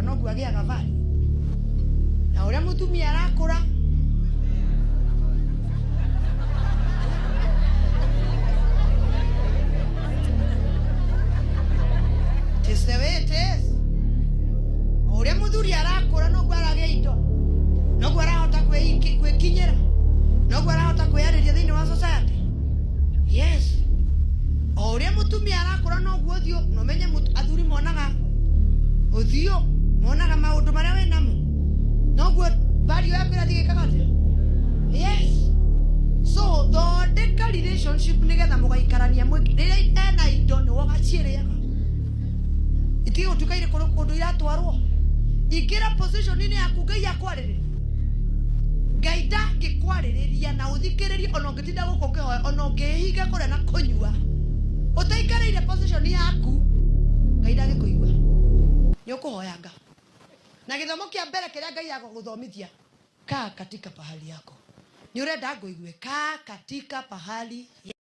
no guagia gavali na uria mutumia arakura is the way it is. Uria muthuri arakura no gwaragia indo no gwarahota kwekinyira no gwarahota kwiyariria thiini wa society. Yes, uria mutumia arakura no guothio no menye athuri monaga uthio monaga maundu maria we namo no guo value yaku irathigikaga atia. Yes, so thondeka relationship nigetha mugaikarania riria ena indo ni wogaciiriaga itigo tukaire kundu iratwarwo igira position ini yaku ngai akwarire ngai ndangikwaririria na uthikiririe ona ungitinda guko kihoya ona ungihinga kuria na kunyua utaikariire position yaku ngai ndangikuigua ni ukuhoyanga na githomo kia mbere kiria ngai aguguthomithia kaa katika pahali yako ni urenda nguigue kaa katika pahali